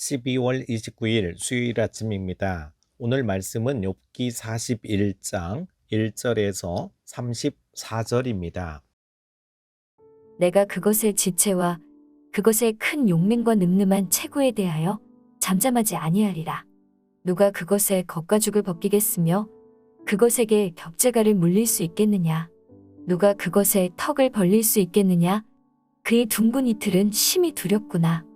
12월 29일 수요일 아침입니다. 오늘 말씀은 욥기 41장 1절에서 34절입니다. 내가 그것의 지체와 그것의 큰 용맹과 늠름한 체구에 대하여 잠잠하지 아니하리라. 누가 그것의 겉가죽을 벗기겠으며 그것에게 벽제가를 물릴 수 있겠느냐. 누가 그것의 턱을 벌릴 수 있겠느냐. 그의 둥근 이틀은 심히 두렵구나.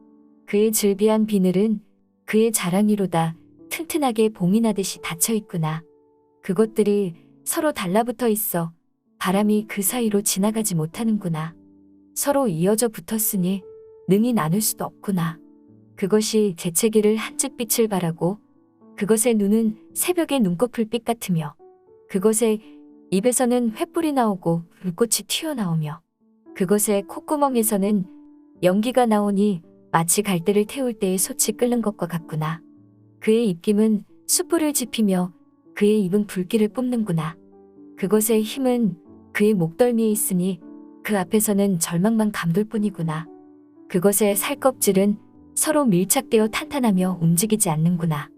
그의 즐비한 비늘은 그의 자랑이로다. 튼튼하게 봉인하듯이 닫혀 있구나. 그것들이 서로 달라붙어 있어 바람이 그 사이로 지나가지 못하는구나. 서로 이어져 붙었으니 능히 나눌 수도 없구나. 그것이 재채기를 한즉 빛을 발하고 그것의 눈은 새벽의 눈꺼풀빛 같으며 그것의 입에서는 횃불이 나오고 불꽃이 튀어나오며 그것의 콧구멍에서는 연기가 나오니 마치 갈대를 태울 때의 솥이 끓는 것과 같구나. 그의 입김은 숯불을 지피며 그의 입은 불길을 뿜는구나. 그것의 힘은 그의 목덜미에 있으니 그 앞에서는 절망만 감돌 뿐이구나. 그것의 살껍질은 서로 밀착되어 탄탄하며 움직이지 않는구나.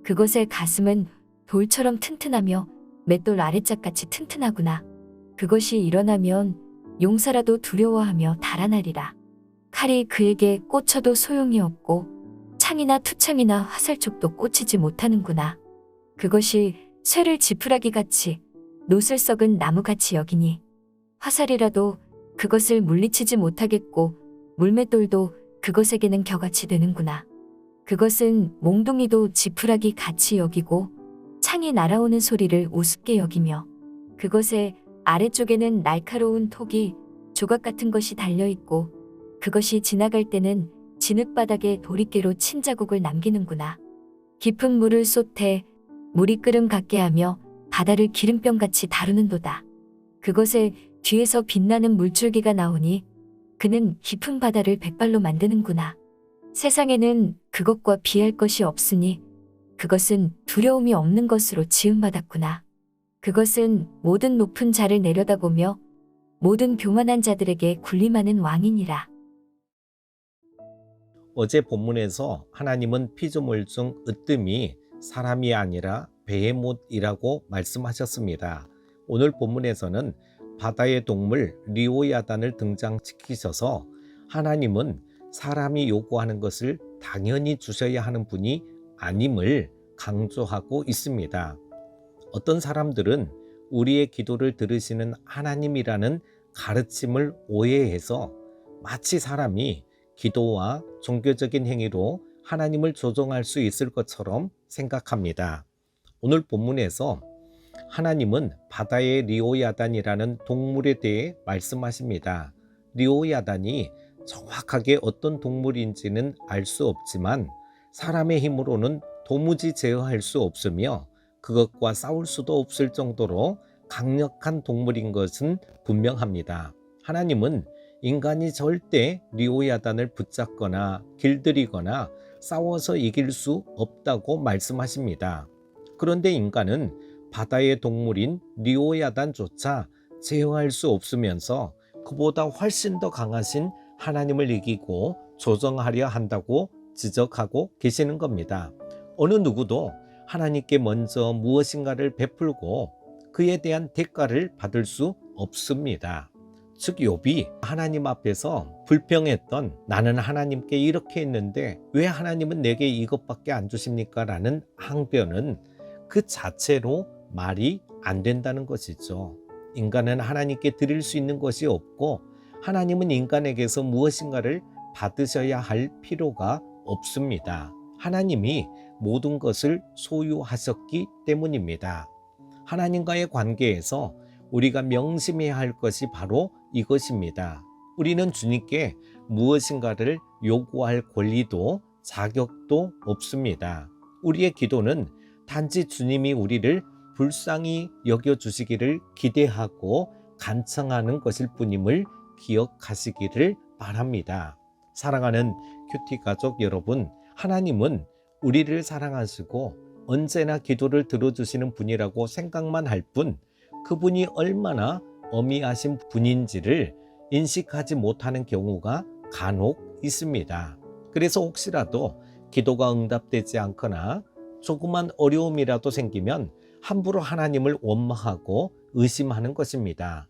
그것의 가슴은 돌처럼 튼튼하며 맷돌 아래짝같이 튼튼하구나. 그것이 일어나면 용사라도 두려워하며 달아나리라. 칼이 그에게 꽂혀도 소용이 없고 창이나 투창이나 화살촉도 꽂히지 못하는구나. 그것이 쇠를 지푸라기같이 노슬 썩은 나무같이 여기니 화살이라도 그것을 물리치지 못하겠고 물맷돌도 그것에게는 겨같이 되는구나. 그것은 몽둥이도 지푸라기 같이 여기고 창이 날아오는 소리를 우습게 여기며 그것의 아래쪽에는 날카로운 톡이 조각 같은 것이 달려있고 그것이 지나갈 때는 진흙바닥에 도리깨로 친 자국을 남기는구나. 깊은 물을 쏟되 물이 끓음 같게 하며 바다를 기름병같이 다루는도다. 그것의 뒤에서 빛나는 물줄기가 나오니 그는 깊은 바다를 백발로 만드는구나. 세상에는 그것과 비할 것이 없으니 그것은 두려움이 없는 것으로 지음받았구나. 그것은 모든 높은 자를 내려다보며 모든 교만한 자들에게 군림하는 왕이니라. 어제 본문에서 하나님은 피조물 중 으뜸이 사람이 아니라 베헤못이라고 말씀하셨습니다. 오늘 본문에서는 바다의 동물 리오야단을 등장시키셔서 하나님은 사람이 요구하는 것을 당연히 주셔야 하는 분이 아님을 강조하고 있습니다. 어떤 사람들은 우리의 기도를 들으시는 하나님이라는 가르침을 오해해서 마치 사람이 기도와 종교적인 행위로 하나님을 조종할 수 있을 것처럼 생각합니다. 오늘 본문에서 하나님은 바다의 리오야단이라는 동물에 대해 말씀하십니다. 리오야단이 정확하게 어떤 동물인지는 알 수 없지만 사람의 힘으로는 도무지 제어할 수 없으며 그것과 싸울 수도 없을 정도로 강력한 동물인 것은 분명합니다. 하나님은 인간이 절대 리오야단을 붙잡거나 길들이거나 싸워서 이길 수 없다고 말씀하십니다. 그런데 인간은 바다의 동물인 리오야단조차 제어할 수 없으면서 그보다 훨씬 더 강하신 하나님을 이기고 조정하려 한다고 지적하고 계시는 겁니다. 어느 누구도 하나님께 먼저 무엇인가를 베풀고 그에 대한 대가를 받을 수 없습니다. 즉 욥이 하나님 앞에서 불평했던 나는 하나님께 이렇게 했는데 왜 하나님은 내게 이것밖에 안 주십니까? 라는 항변은 그 자체로 말이 안 된다는 것이죠. 인간은 하나님께 드릴 수 있는 것이 없고 하나님은 인간에게서 무엇인가를 받으셔야 할 필요가 없습니다. 하나님이 모든 것을 소유하셨기 때문입니다. 하나님과의 관계에서 우리가 명심해야 할 것이 바로 이것입니다. 우리는 주님께 무엇인가를 요구할 권리도 자격도 없습니다. 우리의 기도는 단지 주님이 우리를 불쌍히 여겨주시기를 기대하고 간청하는 것일 뿐임을 기억하시기를 바랍니다. 사랑하는 큐티 가족 여러분, 하나님은 우리를 사랑하시고 언제나 기도를 들어주시는 분이라고 생각만 할 뿐 그분이 얼마나 어미하신 분인지를 인식하지 못하는 경우가 간혹 있습니다. 그래서 혹시라도 기도가 응답되지 않거나 조그만 어려움이라도 생기면 함부로 하나님을 원망하고 의심하는 것입니다.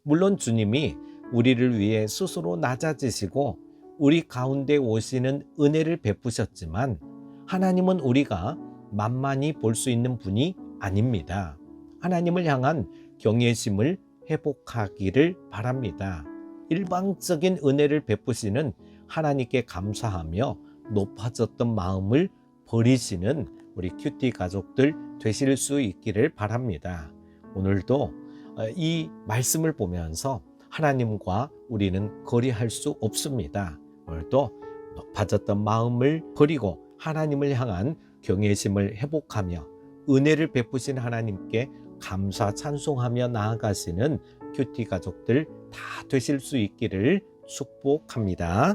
물론 주님이 우리를 위해 스스로 낮아지시고 우리 가운데 오시는 은혜를 베푸셨지만 하나님은 우리가 만만히 볼 수 있는 분이 아닙니다. 하나님을 향한 경외심을 회복하기를 바랍니다. 일방적인 은혜를 베푸시는 하나님께 감사하며 높아졌던 마음을 버리시는 우리 큐티 가족들 되실 수 있기를 바랍니다. 오늘도 이 말씀을 보면서 하나님과 우리는 거리할 수 없습니다. 오늘도 높아졌던 마음을 버리고 하나님을 향한 경외심을 회복하며 은혜를 베푸신 하나님께 감사 찬송하며 나아가시는 큐티 가족들 다 되실 수 있기를 축복합니다.